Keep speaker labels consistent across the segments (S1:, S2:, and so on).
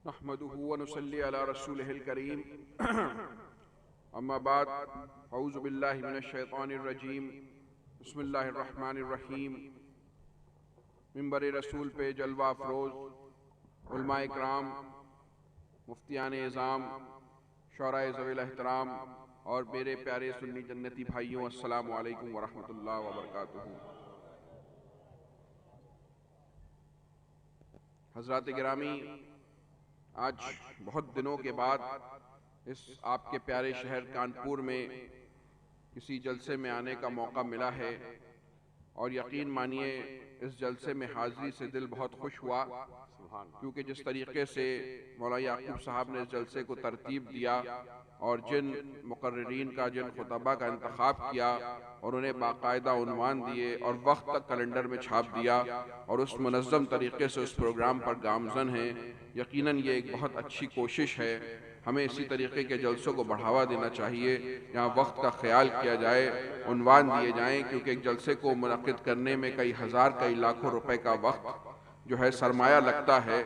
S1: نحمده ونصلي على رسوله الكريم اما بعد اعوذ باللہ من الشیطان الرجیم بسم اللہ الرحمن الرحیم۔ منبر رسول پہ جلوہ افروز علماء اکرام، مفتیان اعظام، شعراء ذوی الاحترام اور میرے پیارے سنی جنتی بھائیوں، السلام علیکم ورحمۃ اللہ وبرکاتہ۔ حضرات گرامی، آج بہت دنوں کے بعد اس آپ کے پیارے شہر کانپور میں کسی جلسے میں آنے کا موقع ملا ہے، اور یقین مانیے اس جلسے میں حاضری سے دل بہت خوش ہوا، کیونکہ جس طریقے سے مولانا یعقوب صاحب نے اس جلسے کو ترتیب دیا اور جن مقررین کا، جن خطبہ کا انتخاب کیا اور انہیں باقاعدہ عنوان دیے اور وقت تک کیلنڈر میں چھاپ دیا اور اس منظم طریقے سے اس پروگرام پر گامزن ہیں، یقیناً یہ ایک بہت اچھی کوشش ہے۔ ہمیں اسی طریقے کے جلسوں کو بڑھاوا دینا چاہیے، یہاں وقت کا خیال کیا جائے، عنوان دیے جائیں، کیونکہ ایک جلسے کو منعقد کرنے میں کئی ہزار کئی لاکھوں روپے کا وقت جو ہے سرمایہ لگتا ہے،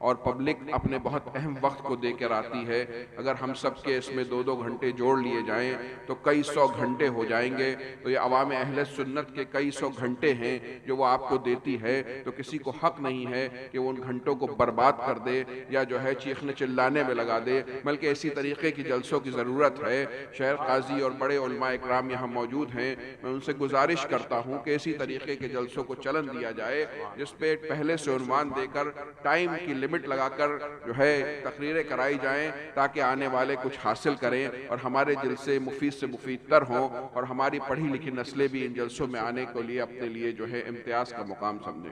S1: اور پبلک اپنے بہت اہم وقت کو دے کر آتی ہے۔ اگر ہم سب کے اس میں 2-2 گھنٹے جوڑ لیے جائیں تو کئی 100 گھنٹے ہو جائیں گے، تو یہ عوام اہل سنت کے کئی 100 گھنٹے ہیں جو وہ آپ کو دیتی ہے، تو کسی کو حق نہیں ہے کہ وہ ان گھنٹوں کو برباد کر دے یا جو ہے چیخنے چلانے میں لگا دے، بلکہ اسی طریقے کی جلسوں کی ضرورت ہے۔ شہر قاضی اور بڑے علماء اکرام یہاں موجود ہیں، میں ان سے گزارش کرتا ہوں کہ اسی طریقے کے جلسوں کو چلن دیا جائے، جس پہ پہلے سے عنوان دے کر ٹائم کی لمٹ لگا کر جو ہے تقریریں کرائی جائیں، تاکہ آنے والے کچھ حاصل کریں اور ہمارے جلسے مفید سے مفید تر ہوں، اور ہماری پڑھی لکھی نسلیں بھی ان جلسوں میں آنے کے لیے اپنے لیے جو ہے امتیاز کا مقام سمجھیں۔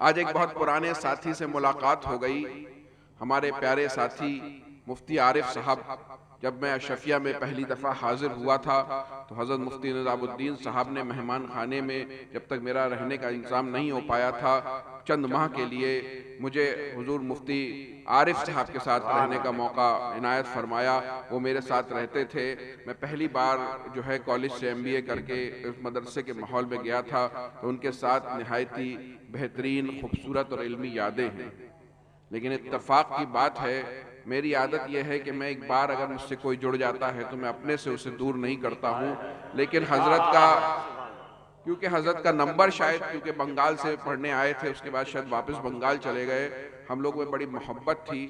S1: آج ایک بہت پرانے ساتھی سے ملاقات ہو گئی، ہمارے پیارے ساتھی مفتی عارف صاحب۔ جب میں اشرفیہ میں پہلی دفعہ حاضر ہوا تھا تو حضرت مفتی نظام الدین صاحب نے مہمان خانے میں، جب تک میرا رہنے کا انتظام نہیں ہو پایا تھا، چند ماہ کے لیے مجھے حضور مفتی عارف صاحب کے ساتھ رہنے کا موقع عنایت فرمایا۔ وہ میرے ساتھ رہتے تھے۔ میں پہلی بار جو ہے کالج سے MBA کر کے اس مدرسے کے ماحول میں گیا تھا، تو ان کے ساتھ نہایتی بہترین، خوبصورت اور علمی یادیں ہیں۔ لیکن اتفاق کی بات ہے، میری عادت یہ ہے کہ میں ایک بار اگر مجھ سے کوئی جڑ جاتا ہے تو میں اپنے سے اسے دور نہیں کرتا ہوں، لیکن کیونکہ حضرت کا نمبر شاید، کیونکہ بنگال سے پڑھنے آئے تھے، اس کے بعد شاید واپس بنگال چلے گئے، ہم لوگ میں بڑی محبت تھی،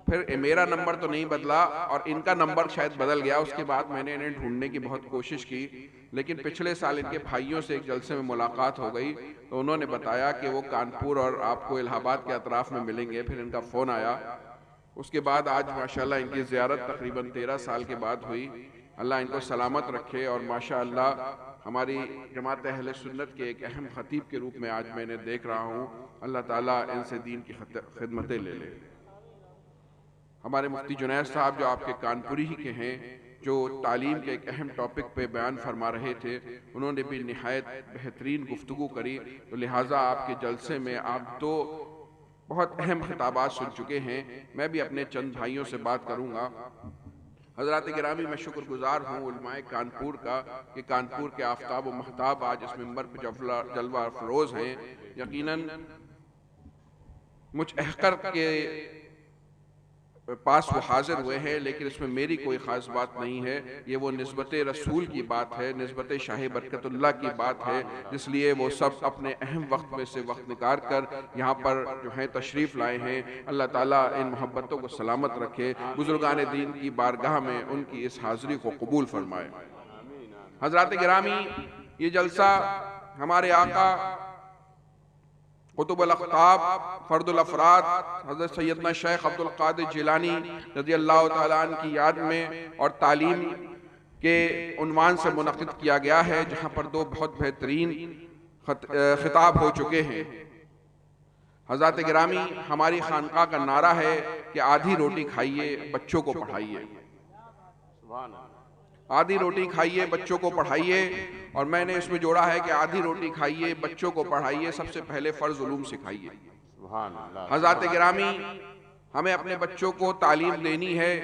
S1: پھر میرا نمبر تو نہیں بدلا اور ان کا نمبر شاید بدل گیا۔ اس کے بعد میں نے انہیں ڈھونڈنے کی بہت کوشش کی، لیکن پچھلے سال ان کے بھائیوں سے ایک جلسے میں ملاقات ہو گئی تو انہوں نے بتایا کہ وہ کانپور اور آپ کو الہ آباد کے اطراف میں ملیں گے۔ پھر ان کا فون آیا، اس کے بعد آج ماشاءاللہ ان کی زیارت تقریباً 13 سال کے بعد ہوئی۔ اللہ ان کو سلامت رکھے، اور ماشاءاللہ ہماری جماعت اہل سنت کے ایک اہم خطیب کے روپ میں آج میں انہیں دیکھ رہا ہوں۔ اللہ تعالیٰ ان سے دین کی خدمتیں لے لے۔ ہمارے مفتی جنید صاحب جو آپ کے کانپوری ہی کے ہیں، جو تعلیم کے ایک اہم ٹاپک پہ بیان فرما رہے تھے، انہوں نے بھی نہایت بہترین گفتگو کری، تو لہٰذا آپ کے جلسے میں آپ دو بہت اہم خطابات سن چکے ہیں۔ میں بھی اپنے چند بھائیوں سے بات کروں گا۔ حضرات گرامی، میں شکر گزار ہوں علماء کانپور کا کہ کانپور کے آفتاب و مہتاب آج اس منبر پہ جلوہ افروز ہیں۔ یقیناً مجھ احقر کے پاس وہ حاضر ہوئے ہیں، لیکن اس میں میری کوئی خاص بات نہیں ہے، یہ وہ نسبت رسول کی بات ہے، نسبت شاہ برکت اللہ کی بات ہے، جس لیے وہ سب اپنے اہم وقت میں سے وقت نکال کر یہاں پر جو ہے تشریف لائے ہیں۔ اللہ تعالیٰ ان محبتوں کو سلامت رکھے، بزرگان دین کی بارگاہ میں ان کی اس حاضری کو قبول فرمائے۔ حضرات گرامی، یہ جلسہ ہمارے آقا قطب الاقطاب، فرد الافراد حضرت سیدنا شیخ عبد القادر جیلانی رضی اللہ تعالیٰ عنہ کی یاد میں اور تعلیم کے عنوان سے منعقد کیا گیا ہے، جہاں پر 2 بہت بہترین خطاب ہو چکے ہیں۔ حضرات گرامی، ہماری خانقاہ کا نعرہ ہے کہ آدھی روٹی کھائیے، بچوں کو پڑھائیے۔ آدھی روٹی کھائیے، بچوں کو پڑھائیے، اور میں نے اس میں جوڑا ہے کہ آدھی روٹی کھائیے، بچوں کو پڑھائیے، سب سے پہلے فرض علوم سکھائیے۔ حضرات گرامی، ہمیں اپنے بچوں کو تعلیم دینی ہے،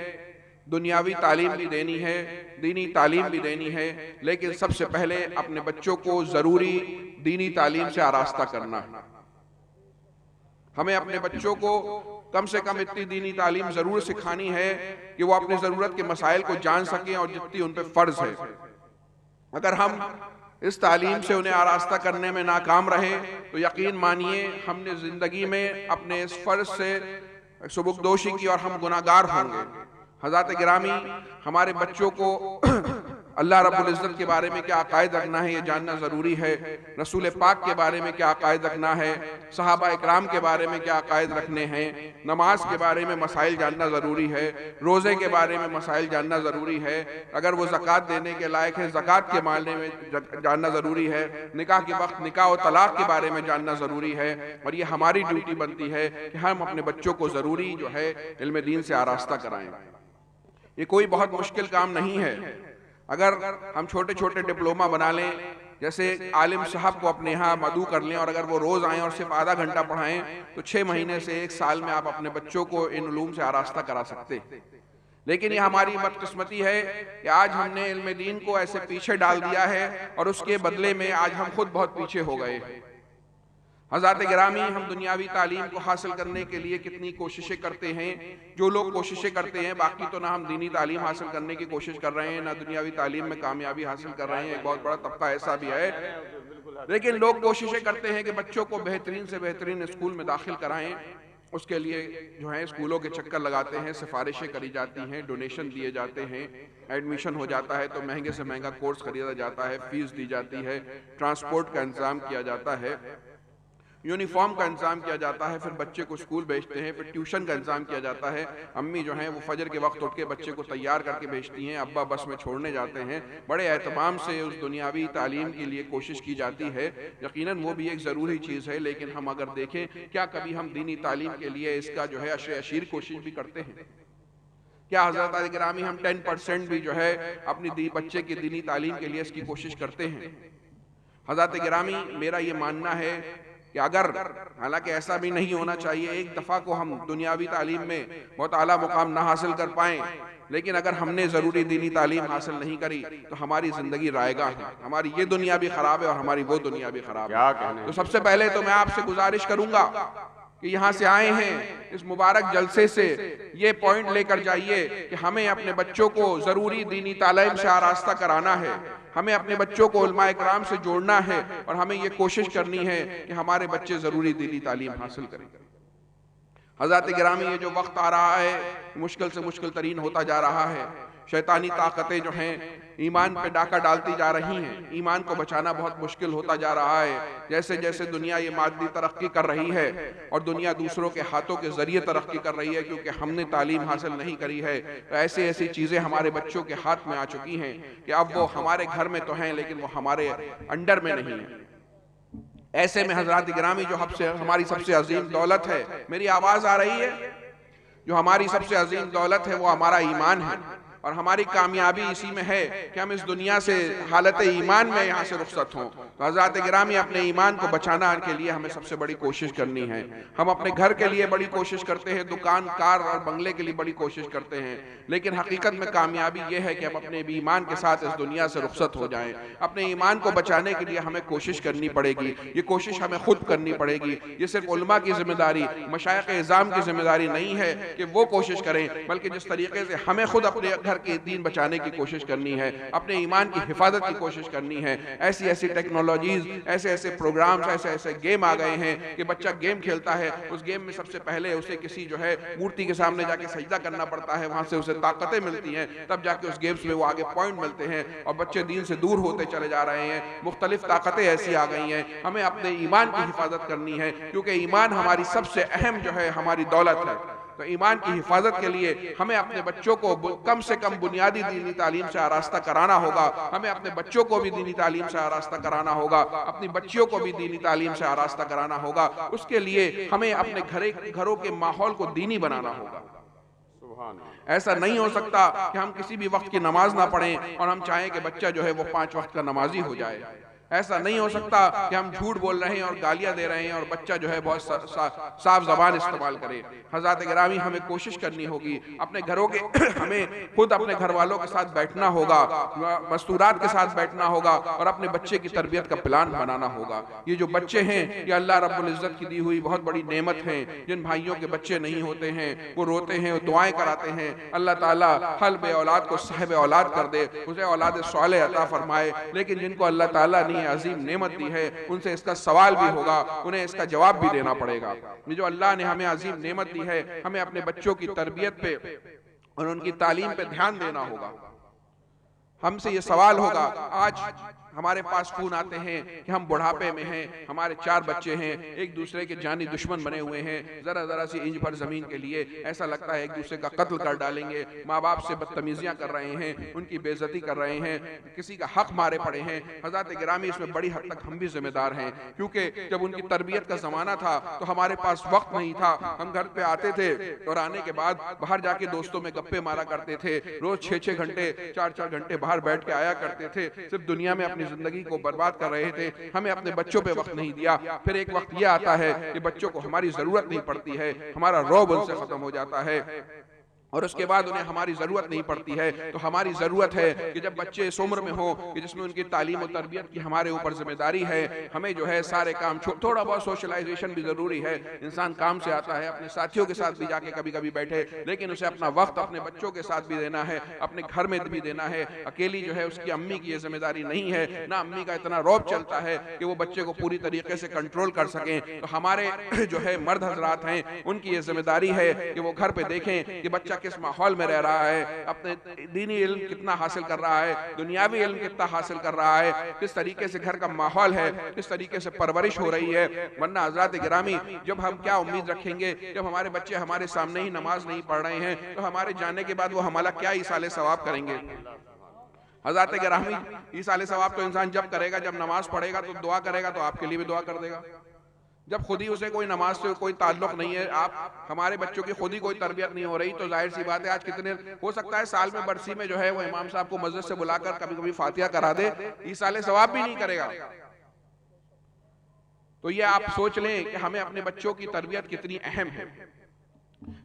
S1: دنیاوی تعلیم بھی دینی ہے، دینی تعلیم بھی دینی ہے، لیکن سب سے پہلے اپنے بچوں کو ضروری دینی تعلیم سے آراستہ کرنا ہے۔ ہمیں اپنے بچوں کو کم سے کم اتنی دینی تعلیم ضرور سکھانی ہے کہ وہ اپنی ضرورت کے مسائل کو جان سکیں اور جتنی ان پہ فرض ہے۔ اگر ہم اس تعلیم سے انہیں آراستہ کرنے میں ناکام رہے تو یقین مانیے ہم نے زندگی میں اپنے اس فرض سے سبکدوشی کی اور ہم گناہگار ہوں گے۔ حضرات گرامی، ہمارے بچوں کو اللہ رب العزت کے بارے میں کیا عقائد رکھنا ہے یہ جاننا ضروری ہے، رسول پاک کے بارے میں کیا عقائد رکھنا ہے، صحابہ اکرام کے بارے میں کیا عقائد رکھنے ہیں، نماز کے بارے میں مسائل جاننا ضروری ہے، روزے کے بارے میں مسائل جاننا ضروری ہے، اگر وہ زکوٰۃ دینے کے لائق ہے زکوٰۃ کے معنی میں جاننا ضروری ہے، نکاح کے وقت نکاح و طلاق کے بارے میں جاننا ضروری ہے، اور یہ ہماری ڈیوٹی بنتی ہے کہ ہم اپنے بچوں کو ضروری جو ہے علم دین سے آراستہ کرائیں۔ یہ کوئی بہت مشکل کام نہیں ہے۔ اگر ہم چھوٹے چھوٹے ڈپلومہ بنا لیں، جیسے عالم صاحب کو اپنے یہاں مدعو کر لیں اور اگر وہ روز آئیں اور صرف آدھا گھنٹہ پڑھائیں تو 6 مہینے سے 1 سال میں آپ اپنے بچوں کو ان علوم سے آراستہ کرا سکتے ہیں۔ لیکن یہ ہماری بدقسمتی ہے کہ آج ہم نے علم دین کو ایسے پیچھے ڈال دیا ہے اور اس کے بدلے میں آج ہم خود بہت پیچھے ہو گئے۔ حضرات گرامی، ہم دنیاوی تعلیم کو حاصل کرنے کے لیے کتنی کوششیں کرتے ہیں۔ جو لوگ کوششیں کرتے ہیں، باقی تو نہ ہم دینی تعلیم حاصل کرنے کی کوشش کر رہے ہیں نہ دنیاوی تعلیم میں کامیابی حاصل کر رہے ہیں، ایک بہت بڑا طبقہ ایسا بھی ہے۔ لیکن لوگ کوششیں کرتے ہیں کہ بچوں کو بہترین سے بہترین اسکول میں داخل کرائیں، اس کے لیے جو ہے اسکولوں کے چکر لگاتے ہیں، سفارشیں کری جاتی ہیں، ڈونیشن دیے جاتے ہیں، ایڈمیشن ہو جاتا ہے تو مہنگے سے مہنگا کورس خریدا جاتا ہے، فیس دی جاتی ہے، ٹرانسپورٹ کا انتظام کیا جاتا ہے، یونیفارم کا انتظام کیا جاتا ہے، پھر بچے کو اسکول بھیجتے ہیں، پھر ٹیوشن کا انتظام کیا جاتا ہے۔ امی جو ہیں وہ فجر کے وقت اٹھ کے بچے کو تیار کر کے بھیجتی ہیں، ابا بس میں چھوڑنے جاتے ہیں، بڑے اہتمام سے اس دنیاوی تعلیم کے لیے کوشش کی جاتی ہے۔ یقیناً وہ بھی ایک ضروری چیز ہے، لیکن ہم اگر دیکھیں کیا کبھی ہم دینی تعلیم کے لیے اس کا جو ہے عشر اشیر کوشش بھی کرتے ہیں؟ کیا حضرات گرامی ہم 10% بھی جو ہے اپنی بچے کی دینی تعلیم کے لیے اس کی کوشش کرتے ہیں؟ حضرات گرامی، میرا یہ ماننا ہے کہ اگر، حالانکہ ایسا بھی نہیں ہونا چاہیے، ایک دفعہ کو ہم دنیاوی تعلیم میں بہت اعلیٰ مقام نہ حاصل کر پائیں، لیکن اگر ہم نے ضروری دینی تعلیم حاصل نہیں کری تو ہماری زندگی رائگاں ہے، ہماری یہ دنیا بھی خراب ہے اور ہماری وہ دنیا بھی خراب ہے۔ تو سب سے پہلے تو میں آپ سے گزارش کروں گا کہ یہاں سے آئے ہیں اس مبارک جلسے سے یہ پوائنٹ لے کر جائیے کہ ہمیں اپنے بچوں کو ضروری دینی تعلیم سے آراستہ کرانا ہے، ہمیں اپنے بچوں کو علماء اکرام سے جوڑنا ہے اور ہمیں یہ کوشش کرنی ہے کہ ہمارے بچے ضروری دینی تعلیم حاصل کریں۔ حضرات گرامی، یہ جو وقت آ رہا ہے مشکل سے مشکل ترین ہوتا جا رہا ہے، شیطانی طاقتیں جو ہیں ایمان پہ ڈاکہ ڈالتی جا رہی ہیں، ایمان کو بچانا بہت مشکل ہوتا جا رہا ہے۔ جیسے جیسے دنیا یہ مادی ترقی کر رہی ہے اور دنیا دوسروں کے ہاتھوں کے ذریعے ترقی کر رہی ہے کیونکہ ہم نے تعلیم حاصل نہیں کری ہے، تو ایسی ایسی چیزیں ہمارے بچوں کے ہاتھ میں آ چکی ہیں کہ اب وہ ہمارے گھر میں تو ہیں لیکن وہ ہمارے انڈر میں نہیں ہیں۔ ایسے میں حضرات گرامی، جو ہماری سب سے عظیم دولت ہے، میری آواز آ رہی ہے؟ جو ہماری سب سے عظیم دولت ہے وہ ہمارا ایمان ہے، اور ہماری کامیابی اسی میں ہے کہ ہم اس دنیا سے حالت ایمان میں یہاں سے رخصت ہوں۔ تو حضرات گرامی، اپنے ایمان کو بچانا کے لیے ہمیں سب سے بڑی کوشش کرنی ہے۔ ہم اپنے گھر کے لیے بڑی کوشش کرتے ہیں، دکان کار اور بنگلے کے لیے بڑی کوشش کرتے ہیں، لیکن حقیقت میں کامیابی یہ ہے کہ ہم اپنے ایمان کے ساتھ اس دنیا سے رخصت ہو جائیں۔ اپنے ایمان کو بچانے کے لیے ہمیں کوشش کرنی پڑے گی، یہ کوشش ہمیں خود کرنی پڑے گی۔ یہ صرف علماء کی ذمہ داری، مشائخ اعظام کی ذمہ داری نہیں ہے کہ وہ کوشش کریں، بلکہ جس طریقے سے ہمیں خود اپنے گھر کے دین بچانے کی کوشش کرنی ہے، اپنے ایمان کی حفاظت کی کوشش کرنی ہے۔ ایسی ایسی ٹیکنالوجیز، ایسے ایسے پروگرامز، ایسے ایسے گیم آ گئے ہیں کہ بچہ گیم کھیلتا ہے، اس گیم میں سب سے پہلے اسے کسی جو ہے مورتی کے سامنے جا کے سجدہ کرنا پڑتا ہے، وہاں سے اسے طاقتیں ملتی ہیں، تب جا کے اس گیمز میں وہ آگے پوائنٹ ملتے ہیں، اور بچے دین سے دور ہوتے چلے جا رہے ہیں۔ مختلف طاقتیں ایسی آ گئی ہیں، ہمیں اپنے ایمان کی حفاظت کرنی ہے، کیونکہ ایمان ہماری سب سے اہم جو ہے ہماری دولت ہے۔ تو ایمان کی حفاظت کے لیے ہمیں اپنے بچوں کو کم سے کم بنیادی دینی تعلیم سے آراستہ کرانا ہوگا، ہمیں اپنے بچوں کو بھی دینی تعلیم سے آراستہ کرانا ہوگا، اپنی بچیوں کو بھی دینی تعلیم سے آراستہ کرانا ہوگا۔ اس کے لیے ہمیں اپنے گھروں کے ماحول کو دینی بنانا ہوگا۔ ایسا نہیں ہو سکتا کہ ہم کسی بھی وقت کی نماز نہ پڑھیں اور ہم چاہیں کہ بچہ جو ہے وہ 5 وقت کا نمازی ہو جائے۔ ایسا نہیں ہو سکتا کہ ہم جھوٹ بول رہے ہیں اور گالیاں دے رہے ہیں اور بچہ جو ہے بہت صاف زبان استعمال کرے۔ حضرات گرامی، ہمیں کوشش کرنی ہوگی اپنے گھروں کے ہمیں خود اپنے گھر والوں کے ساتھ بیٹھنا ہوگا، مستورات کے ساتھ بیٹھنا ہوگا اور اپنے بچے کی تربیت کا پلان بنانا ہوگا۔ یہ جو بچے ہیں یہ اللہ رب العزت کی دی ہوئی بہت بڑی نعمت ہیں۔ جن بھائیوں کے بچے نہیں ہوتے ہیں وہ روتے ہیں، وہ دعائیں کراتے ہیں، اللہ تعالیٰ حلب اولاد کو صاحب اولاد کر دے، اسے اولاد صالح عطا فرمائے۔ لیکن جن کو اللہ تعالیٰ نے عظیم نعمت دی ہے ان سے اس کا سوال بھی ہوگا، انہیں اس کا جواب بھی دینا پڑے گا۔ یہ جو اللہ نے ہمیں عظیم نعمت دی ہے، ہمیں اپنے بچوں کی تربیت پہ اور ان کی تعلیم پہ دھیان دینا ہوگا۔ ہم سے یہ سوال ہوگا، آج ہمارے پاس فون آتے ہیں کہ ہم بڑھاپے میں ہیں، ہمارے 4 بچے ہیں، ایک دوسرے کے جانی دشمن بنے ہوئے ہیں، ذرا سی انچ بھر زمین کے لیے ایسا لگتا ہے ایک دوسرے کا قتل کر ڈالیں گے، ماں باپ سے بدتمیزیاں کر رہے ہیں، ان کی بے عزتی کر رہے ہیں، کسی کا حق مارے پڑے ہیں۔ حضرات گرامی، اس میں بڑی حد تک ہم بھی ذمہ دار ہیں، کیونکہ جب ان کی تربیت کا زمانہ تھا تو ہمارے پاس وقت نہیں تھا۔ ہم گھر پہ آتے تھے اور آنے کے بعد باہر جا کے دوستوں میں گپے مارا کرتے تھے، روز 6 گھنٹے 4 گھنٹے باہر بیٹھ کے آیا کرتے تھے، صرف دنیا میں اپنی زندگی کو برباد کر رہے تھے، ہمیں اپنے بچوں پہ وقت نہیں دیا۔ پھر ایک وقت یہ آتا ہے کہ بچوں کو ہماری ضرورت نہیں پڑتی ہے، ہمارا رعب ان سے ختم ہو جاتا ہے، اور اس کے بعد انہیں ہماری ضرورت نہیں پڑتی ہے۔ تو ہماری ضرورت ہے کہ جب بچے اس عمر میں ہوں کہ جس میں ان کی تعلیم و تربیت کی ہمارے اوپر ذمہ داری ہے، ہمیں جو ہے سارے کام تھوڑا بہت سوشلائزیشن بھی ضروری ہے۔ انسان کام سے آتا ہے، اپنے ساتھیوں کے ساتھ بھی جا کے کبھی کبھی بیٹھے، لیکن اسے اپنا وقت اپنے بچوں کے ساتھ بھی دینا ہے، اپنے گھر میں بھی دینا ہے۔ اکیلی جو ہے اس کی امی کی یہ ذمہ داری نہیں ہے، نہ امی کا اتنا رعب چلتا ہے کہ وہ بچے کو پوری طریقے سے کنٹرول کر سکیں۔ تو ہمارے جو ہے مرد حضرات ہیں، ان کی یہ ذمہ داری ہے کہ وہ گھر پہ دیکھیں کہ بچہ کس ماحول میں رہ رہا ہے، اپنے دینی علم کتنا حاصل کر رہا ہے، دنیاوی علم کتنا حاصل کر رہا ہے، کس طریقے سے گھر کا ماحول ہے، کس طریقے سے پرورش ہو رہی ہے۔ ورنہ حضرات گرامی، جب ہم کیا امید رکھیں گے جب ہمارے بچے ہمارے سامنے ہی نماز نہیں پڑھ رہے ہیں، تو ہمارے جانے کے بعد وہ ہمارا کیا ایصال ثواب کریں گے؟ حضرات گرامی، ایصال ثواب تو انسان جب کرے گا، جب نماز پڑھے گا تو دعا کرے گا، تو آپ کے لیے بھی دعا کر دے گا۔ جب خود ہی اسے کوئی نماز سے کوئی تعلق نہیں ہے، ہمارے بچوں کی خود ہی کوئی تربیت نہیں ہو رہی، تو ظاہر سی بات ہے آج کتنے ہو سکتا ہے سال میں برسی میں جو ہے وہ امام صاحب کو مسجد سے بلا کر کبھی کبھی فاتحہ کرا دے، ایصال ثواب بھی نہیں کرے گا۔ تو یہ آپ سوچ لیں کہ ہمیں اپنے بچوں کی تربیت کتنی اہم ہے۔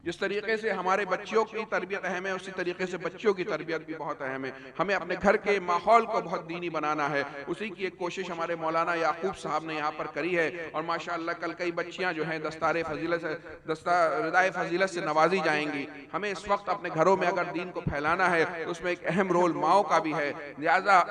S1: جس طریقے سے ہمارے بچوں کی تربیت اہم ہے، اسی طریقے سے بچوں کی تربیت بھی بہت اہم ہے۔ ہمیں اپنے گھر کے ماحول کو بہت دینی بنانا ہے، اسی کی ایک کوشش ہمارے مولانا یعقوب صاحب نے یہاں پر کری ہے، اور ماشاءاللہ کل کئی بچیاں جو ہیں ردائے فضیلت سے نوازی جائیں گی۔ ہمیں اس وقت اپنے گھروں میں اگر دین کو پھیلانا ہے تو اس میں ایک اہم رول ماؤں کا بھی ہے، لہذا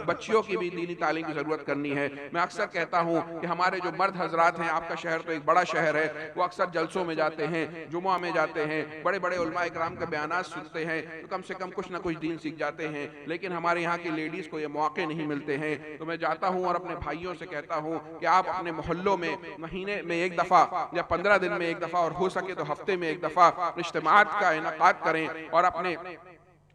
S1: بچیوں کی بھی دینی تعلیم کی ضرورت کرنی ہے۔ میں اکثر کہتا ہوں کہ ہمارے جو مرد حضرات ہیں، آپ کا شہر تو ایک بڑا شہر ہے، وہ اکثر جلسوں میں جاتے ہیں، جمعہ میں جاتے ہیں، بڑے بڑے علماء اکرام کے بیانات سنتے ہیں، تو کم سے کم کچھ نہ کچھ دین سیکھ جاتے ہیں، لیکن ہمارے یہاں کی لیڈیز کو یہ موقع نہیں ملتے ہیں۔ تو میں جاتا ہوں اور اپنے بھائیوں سے کہتا ہوں کہ آپ اپنے محلوں میں مہینے میں ایک دفعہ یا 15 دن میں ایک دفعہ اور ہو سکے تو ہفتے میں ایک دفعہ اجتماعات کا انعقاد کریں اور اپنے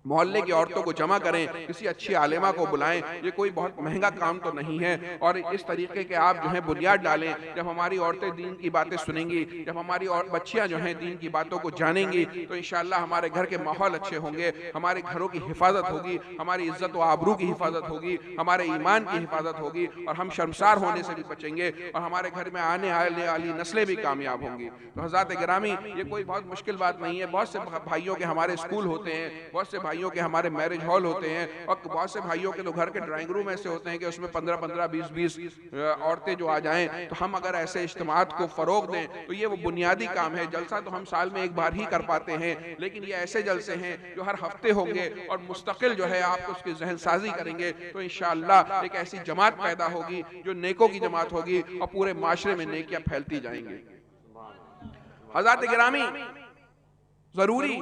S1: محلے کی عورتوں کو جمع کریں، کسی اچھی عالمہ کو بلائیں۔ یہ کوئی بہت مہنگا کام تو نہیں ہے، اور اس طریقے کے آپ جو ہیں بنیاد ڈالیں۔ جب ہماری عورتیں دین کی باتیں سنیں گی، جب ہماری بچیاں جو ہیں دین کی باتوں کو جانیں گی، تو انشاءاللہ ہمارے گھر کے ماحول اچھے ہوں گے، ہمارے گھروں کی حفاظت ہوگی، ہماری عزت و آبرو کی حفاظت ہوگی، ہمارے ایمان کی حفاظت ہوگی، اور ہم شرمسار ہونے سے بھی بچیں گے، اور ہمارے گھر میں آنے والی نسلیں بھی کامیاب ہوں گی۔ تو حضرات گرامی، یہ کوئی بہت مشکل بات نہیں ہے۔ بہت سے بھائیوں کے ہمارے اسکول ہوتے ہیں، بہت سے بھائیوں کے ہمارے میرج ہال ہوتے ہیں، اور بہت سے بھائیوں کے تو گھر کے ڈرائنگ روم ایسے ہوتے ہیں کہ اس میں 15 20 عورتیں جو آ جائیں، تو ہم اگر ایسے اجتماعات کو فروغ دیں تو یہ وہ بنیادی کام ہے۔ جلسہ تو ہم سال میں ایک بار ہی کر پاتے ہیں، لیکن یہ ایسے جلسے ہیں جو ہر ہفتے ہوں گے، اور مستقل جو ہے آپ اس کی ذہن سازی کریں گے تو انشاءاللہ ایک ایسی جماعت پیدا ہوگی جو نیکوں کی جماعت ہوگی، اور پورے معاشرے میں نیکیاں پھیلتی جائیں گی۔ حضرات گرامی، ضروری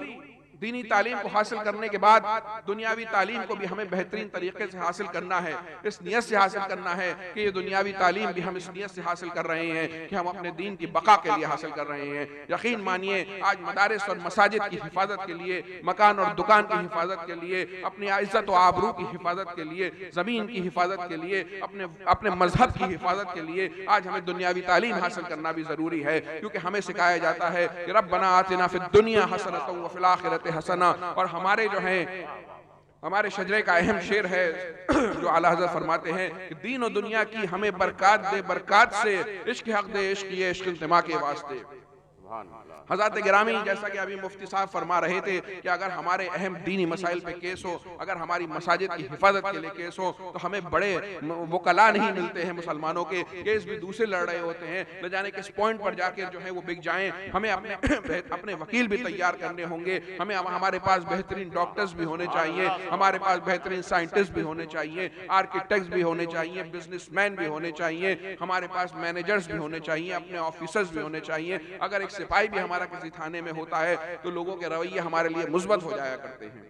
S1: دینی تعلیم کو حاصل کرنے کے بعد دنیاوی تعلیم کو بھی ہمیں بہترین طریقے سے حاصل کرنا ہے، اس نیت سے حاصل کرنا ہے کہ یہ دنیاوی تعلیم بھی ہم اس نیت سے حاصل کر رہے ہیں کہ ہم اپنے دین کی بقا کے لیے حاصل کر رہے ہیں۔ یقین مانیے، آج مدارس اور مساجد کی حفاظت کے لیے، مکان اور دکان کی حفاظت کے لیے، اپنی عزت و آبرو کی حفاظت کے لیے، زمین کی حفاظت کے لیے، اپنے مذہب کی حفاظت کے لیے آج ہمیں دنیاوی تعلیم حاصل کرنا بھی ضروری ہے، کیونکہ ہمیں سکھایا جاتا ہے کہ ربنا آتنا فی الدنیا حسنۃ وفی الآخرۃ حسنہ، اور ہمارے جو ہیں ہمارے شجرے کا اہم شعر ہے جو اعلیٰ حضرت فرماتے ہیں کہ دین و دنیا کی ہمیں برکات دے برکات سے، عشق حق دے عشق یہ عشق التماع کے واسطے۔ حضرات گرامی، جیسا کہ ابھی مفتی صاحب فرما رہے تھے کہ اگر ہمارے اہم دینی مسائل پہ کیس ہو، اگر ہماری مساجد کی حفاظت کے لیے کیس ہو، تو ہمیں بڑے وکلاء نہیں ملتے ہیں مسلمانوں کے، کیس بھی دوسرے لڑ رہے ہوتے ہیں، نہ جانے کس پوائنٹ پر جا کے جو ہے وہ بک جائیں۔ ہمیں اپنے وکیل بھی تیار کرنے ہوں گے، ہمیں ہمارے پاس بہترین ڈاکٹرز بھی ہونے چاہیے، ہمارے پاس بہترین سائنٹسٹ بھی ہونے چاہیے، آرکیٹیکٹس بھی ہونے چاہیے، بزنس مین بھی ہونے چاہیے، ہمارے پاس مینیجرز بھی ہونے چاہیے، اپنے آفیسرز بھی ہونے چاہیے۔ اگر ایک سپاہی بھی ہمارا کسی تھانے میں ہوتا ہے تو لوگوں کے رویے ہمارے لیے مثبت ہو جایا کرتے ہیں۔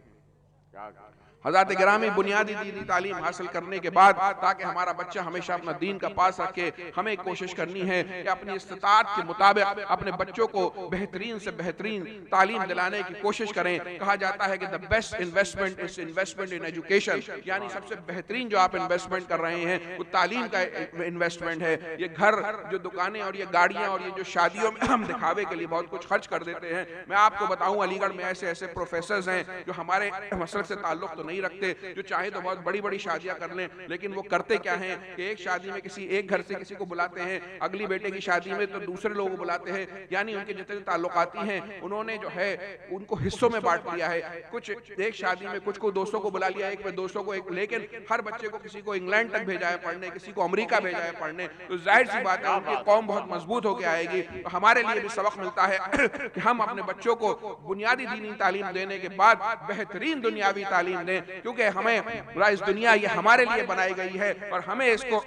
S1: حضرات گرامی، بنیادی دینی تعلیم حاصل کرنے کے بعد تاکہ ہمارا بچہ ہمیشہ اپنا دین کا پاس رکھے، ہمیں کوشش کرنی ہے کہ اپنی استطاعت کے مطابق اپنے بچوں کو بہترین سے بہترین تعلیم دلانے کی کوشش کریں۔ کہا جاتا ہے کہ the best investment is investment in education، یعنی سب سے بہترین جو آپ انویسٹمنٹ کر رہے ہیں وہ تعلیم کا انویسٹمنٹ ہے۔ یہ گھر، جو دکانیں اور یہ گاڑیاں اور یہ جو شادیوں میں ہم دکھاوے کے لیے بہت کچھ خرچ کر دیتے ہیں، میں آپ کو بتاؤں علی گڑھ میں ایسے ایسے پروفیسرز ہیں جو ہمارے مسلک سے تعلق تو نہیں رکھتے، جو چاہے تو بہت بڑی بڑی شادیاں کر لیں، لیکن وہ کرتے کیا ہیں کہ ایک شادی میں ایک گھر سے کسی کو بلاتے ہیں، اگلی بیٹے کی شادی میں تو دوسرے لوگوں کو بلاتے ہیں، یعنی ان کے جتنے تعلقاتی ہیں انہوں نے جو ہے ان کو حصوں میں بانٹ لیا ہے۔ کچھ ایک شادی میں کچھ کو 200 کو بلا لیا، ایک میں 200 کو ایک، لیکن ہر بچے کو کسی کو انگلینڈ تک بھیجا ہے پڑھنے، کسی کو امریکہ بھیجا ہے پڑھنے، تو ظاہر سی بات ہے ان کی قوم بہت مضبوط ہو کے آئے گی۔ تو ہمارے لیے بھی سبق ملتا ہے کہ ہم اپنے بچوں کو بنیادی دینی تعلیم دینے کے بعد بہترین دنیاوی تعلیم دیں، کیونکہ ہمیں اس دنیا یہ ہمارے لیے بنائی گئی ہے اور ہمیں اس کو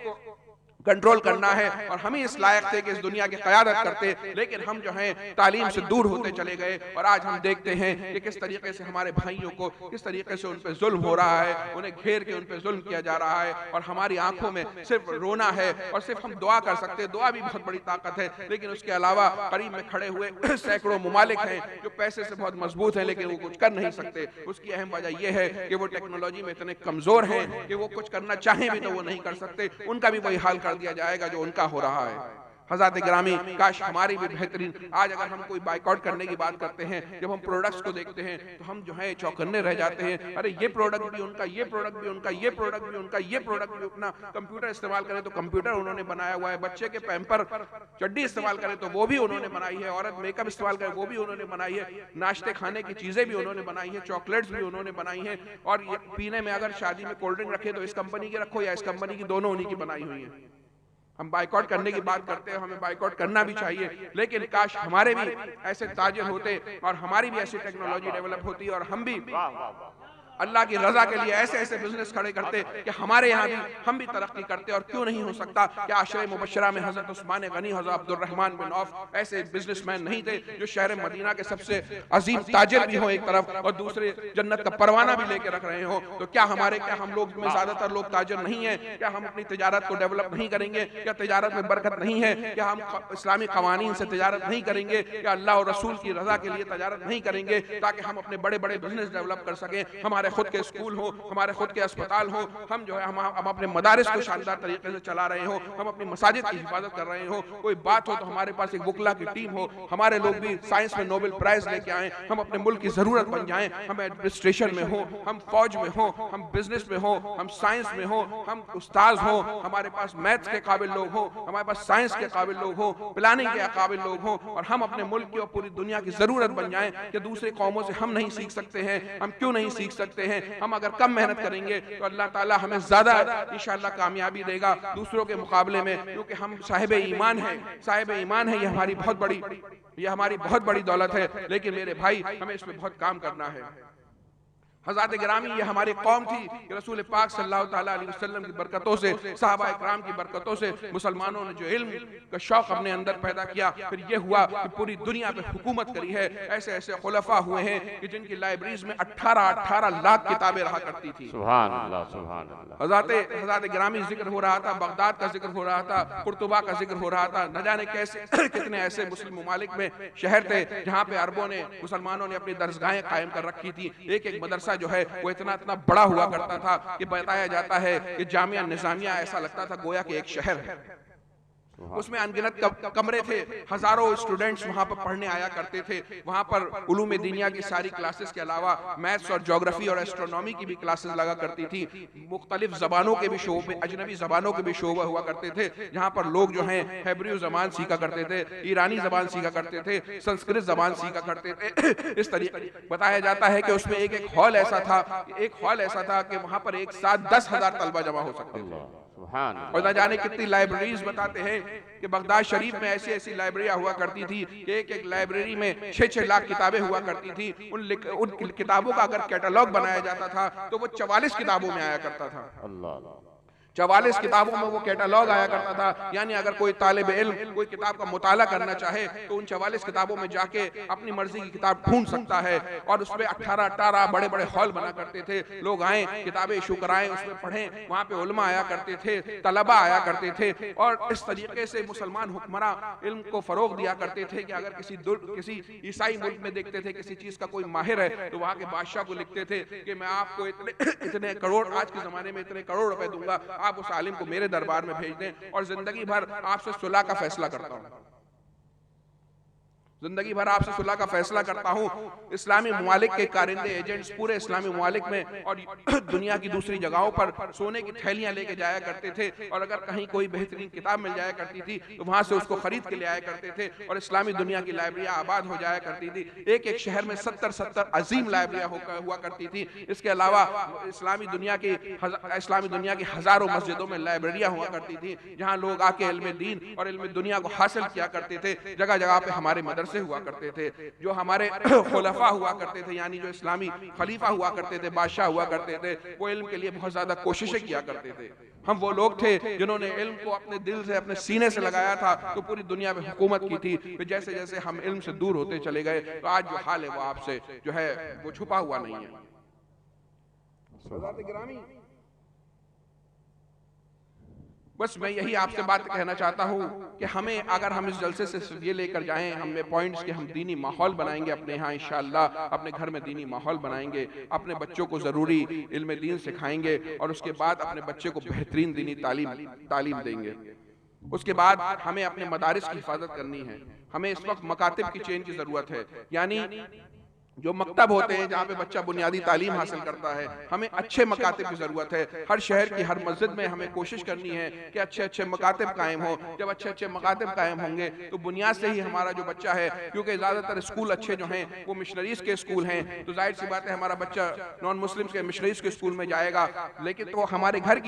S1: کنٹرول کرنا ہے، اور ہم ہی اس لائق تھے کہ اس دنیا کی قیادت کرتے، لیکن ہم جو ہیں تعلیم سے دور ہوتے چلے گئے، اور آج ہم دیکھتے ہیں کہ کس طریقے سے ہمارے بھائیوں کو کس طریقے سے ان پہ ظلم ہو رہا ہے، انہیں گھیر کے ان پہ ظلم کیا جا رہا ہے، اور ہماری آنکھوں میں صرف رونا ہے، اور صرف ہم دعا کر سکتے، دعا بھی بہت بڑی طاقت ہے، لیکن اس کے علاوہ قریب میں کھڑے ہوئے سینکڑوں ممالک ہیں جو پیسے سے بہت مضبوط ہیں لیکن وہ کچھ کر نہیں سکتے۔ اس کی اہم وجہ یہ ہے کہ وہ ٹیکنالوجی میں اتنے کمزور ہیں کہ وہ کچھ کرنا چاہیں بھی تو وہ نہیں کر سکتے، ان کا بھی وہی حال کر دیا جائے گا جو ان کا ہو رہا ہے۔ حضرات گرامی، کاش ہماری بھی بہترین، آج اگر ہم کوئی بائیکاٹ کرنے کی بات کرتے ہیں، جب ہم پروڈکٹس کو دیکھتے ہیں تو ہم جو ہے چوکنے رہ جاتے ہیں، ارے یہ پروڈکٹ بھی ان کا، یہ پروڈکٹ بھی ان کا، یہ پروڈکٹ بھی ان کا، یہ پروڈکٹ بھی اپنا، کمپیوٹر استعمال کریں تو کمپیوٹر انہوں نے بنایا ہوا ہے، بچے کے پیمپر چڈی استعمال کریں تو وہ بھی انہوں نے بنائی ہے، عورت میک اپ استعمال کرے وہ بھی انہوں نے بنائی ہے، ناشتے کھانے کی چیزیں بھی انہوں نے بنائی ہیں، چاکلیٹس بھی انہوں نے بنائی ہیں، اور پینے میں اگر شادی میں کولڈ ڈرنک رکھے تو اس کمپنی کی رکھو یا اس کمپنی کی، دونوں انہی کی بنائی ہوئی ہیں۔ ہم بائیکاٹ کرنے کی بات کرتے ہیں، ہمیں بائیکاٹ کرنا بھی چاہیے، لیکن کاش ہمارے بھی ایسے تاجر ہوتے اور ہماری بھی ایسی ٹیکنالوجی ڈیولپ ہوتی اور ہم بھی اللہ کی رضا کے لیے ایسے ایسے بزنس کھڑے کرتے کہ ہمارے یہاں بھی ہم بھی ترقی کرتے۔ اور کیوں نہیں ہو سکتا کہ عشرہ مبشرہ میں حضرت عثمان غنی، حضرت عبد الرحمن بن عوف ایسے بزنس مین نہیں تھے جو شہر مدینہ کے سب سے عظیم تاجر بھی ہوں ایک طرف اور دوسرے جنت کا پروانہ بھی لے کے رکھ رہے ہوں؟ تو کیا ہم لوگ میں زیادہ تر لوگ تاجر نہیں ہیں؟ کیا ہم اپنی تجارت کو ڈیولپ نہیں کریں گے؟ کیا تجارت میں برکت نہیں ہے؟ کیا ہم اسلامی قوانین سے تجارت نہیں کریں گے؟ کیا اللہ اور رسول کی رضا کے لیے تجارت نہیں کریں گے تاکہ ہم اپنے بڑے بڑے بزنس ڈیولپ کر سکیں، ہمارے خود کے اسکول ہوں، ہمارے خود کے اسپتال ہوں، ہم جو ہے ہم اپنے مدارس کو شاندار طریقے سے چلا رہے ہوں، ہم اپنی مساجد کی حفاظت کر رہے ہوں، کوئی بات ہو تو ہمارے پاس ایک وکلا کی ٹیم ہو، ہمارے لوگ بھی سائنس میں نوبل پرائز لے کے آئیں، ہم اپنے ملک کی ضرورت بن جائیں، ہم ایڈمنسٹریشن میں ہوں، ہم فوج میں ہوں، ہم بزنس میں ہوں، ہم سائنس میں ہوں، ہم استاذ ہوں، ہمارے پاس میتھس کے قابل لوگ ہوں، ہمارے پاس سائنس کے قابل لوگ ہوں، پلاننگ کے قابل لوگ ہوں، اور ہم اپنے ملک کی اور پوری دنیا کی ضرورت بن جائیں کہ دوسرے قوموں سے ہم نہیں سیکھ سکتے ہیں، ہم کیوں نہیں سیکھ سکتے ہیں؟ ہم اگر کم محنت کریں گے تو اللہ تعالی ہمیں زیادہ انشاءاللہ کامیابی دے گا دوسروں کے مقابلے میں، کیونکہ ہم صاحب ایمان ہیں، یہ ہماری بہت بڑی دولت ہے، لیکن میرے بھائی ہمیں اس میں بہت کام کرنا ہے۔ حضرات گرامی، یہ ہماری قوم تھی کہ رسول پاک صلی اللہ تعالیٰ علیہ وسلم کی برکتوں سے، صحابہ اکرام کی برکتوں سے مسلمانوں نے جو علم کا شوق اپنے اندر پیدا کیا، پھر یہ ہوا کہ پوری دنیا پہ حکومت کری ہے۔ ایسے ایسے خلفاء ہوئے ہیں کہ جن کی لائبریریز میں 18 لاکھ کتابیں رہا کرتی تھی۔
S2: سبحان اللہ، سبحان اللہ۔
S1: حضرات گرامی، ذکر ہو رہا تھا، بغداد کا ذکر ہو رہا تھا، قرطبہ کا ذکر ہو رہا تھا، نہ جانے کتنے ایسے مسلم ممالک میں شہر تھے جہاں پہ عربوں نے، مسلمانوں نے اپنی درسگاہیں قائم کر رکھی تھی۔ ایک مدرسہ جو ہے وہ اتنا بڑا ہوا کرتا تھا کہ بتایا جاتا ہے کہ جامعہ نظامیہ ایسا لگتا تھا گویا کہ ایک شہر ہے۔ اس میں انگنت کمرے تھے، ہزاروں اسٹوڈنٹس وہاں پر پڑھنے آیا کرتے تھے. وہاں پر علوم دینیا کی ساری کلاسز کے علاوہ میتھس اور جغرافی اور ایسٹرونومی کی بھی کلاسز لگا کرتی تھی. مختلف زبانوں کے بھی شعبے، اجنبی زبانوں کے بھی شعبہ ہوا کرتے تھے، جہاں پر لوگ جو ہیں ہیبریو زبان سیکھا کرتے تھے، ایرانی زبان سیکھا کرتے تھے، سنسکرت زبان سیکھا کرتے تھے. اس طریقے بتایا جاتا ہے کہ اس میں ایک ہال ایسا تھا کہ وہاں پر ایک ساتھ 10,000 طلبہ جمع ہو سکتے تھے. اور نہ جانے کتنی لائبریریز بتاتے ہیں کہ بغداد شریف میں ایسی لائبریریاں ہوا کرتی تھی کہ ایک لائبریری میں 6 لاکھ کتابیں ہوا کرتی تھی. ان کتابوں کا اگر کیٹالاگ بنایا جاتا تھا تو وہ 44 کتابوں میں آیا کرتا تھا. 44 کتابوں میں وہ کیٹالاگ آیا کرتا تھا. یعنی اگر کوئی طالب علم کوئی کتاب کا مطالعہ کرنا چاہے تو ان 44 کتابوں میں جا کے اپنی مرضی کی کتاب ڈھونڈ سکتا ہے. اور اس پہ 18 بڑے بڑے ہال بنا کرتے تھے. لوگ آئیں، کتابیں ایشو کرائیں، اس میں پڑھیں. وہاں پہ علماء آیا کرتے تھے، طلبہ آیا کرتے تھے. اور اس طریقے سے مسلمان حکمراں علم کو فروغ دیا کرتے تھے کہ اگر کسی عیسائی ملک میں دیکھتے تھے کسی چیز کا کوئی ماہر ہے تو وہاں کے بادشاہ کو لکھتے تھے کہ میں آپ کو اتنے کروڑ، آج کے زمانے میں اتنے کروڑ روپے دوں گا، آپ اس عالم کو میرے دربار میں بھیج دیں اور زندگی بھر آپ سے صلح کا فیصلہ کرتا ہوں. زندگی بھر آپ سے صلح کا فیصلہ کرتا ہوں. اسلامی ممالک کے کارندے ایجنٹس پورے اسلامی ممالک میں اور دنیا کی دوسری جگہوں پر سونے کی تھیلیاں لے کے جایا کرتے تھے. اور اگر کہیں کوئی بہترین کتاب مل جایا کرتی تھی تو وہاں سے اس کو خرید کے لے آیا کرتے تھے. اور اسلامی دنیا کی لائبریریاں آباد ہو جایا کرتی تھی. ایک شہر میں 70 عظیم لائبریریاں ہوا کرتی تھی. اس کے علاوہ اسلامی دنیا کی ہزاروں مسجدوں میں لائبریریاں ہوا کرتی تھی جہاں لوگ آ کے علم دین اور علم دنیا کو حاصل کیا کرتے تھے. جگہ جگہ پہ ہمارے مدرسے ہوا کرتے تھے. جو ہمارے خلفاء ہوا کرتے تھے، یعنی جو اسلامی خلیفہ ہوا کرتے تھے، بادشاہ ہوا کرتے تھے، وہ علم کے لیے بہت زیادہ کوششیں کیا کرتے تھے. ہم وہ لوگ تھے جنہوں نے علم کو اپنے دل سے، اپنے سینے سے لگایا تھا تو پوری دنیا میں حکومت کی تھی. پھر جیسے جیسے ہم علم سے دور ہوتے چلے گئے تو آج جو حال ہے وہ آپ سے جو ہے وہ چھپا ہوا نہیں ہے. حضرات گرامی، بس میں یہی آپ سے بات کہنا چاہتا ہوں کہ ہمیں، اگر ہم اس جلسے سے یہ لے کر جائیں ہمیں پوائنٹس کہ ہم دینی ماحول بنائیں گے اپنے ہاں انشاءاللہ، اپنے گھر میں دینی ماحول بنائیں گے، اپنے بچوں کو ضروری علم دین سکھائیں گے اور اس کے بعد اپنے بچے کو بہترین دینی تعلیم دیں گے. اس کے بعد ہمیں اپنے مدارس کی حفاظت کرنی ہے. ہمیں اس وقت مکاتب کی چین کی ضرورت ہے. یعنی جو مکتب ہوتے ہیں جہاں پہ بچہ بنیادی تعلیم حاصل کرتا ہے، ہمیں اچھے مکاتب کی ضرورت ہے. ہر شہر کی ہر مسجد میں ہمیں کوشش کرنی ہے کہ اچھے مکاتب قائم ہوں. جب اچھے مکاتب قائم ہوں گے تو بنیاد سے ہی ہمارا جو بچہ ہے، کیونکہ زیادہ تر اسکول اچھے جو ہیں وہ مشنریز کے اسکول ہیں، تو ظاہر سی بات ہے ہمارا بچہ نان مسلمز کے مشنریز کے اسکول میں جائے گا. لیکن تو ہمارے گھر کی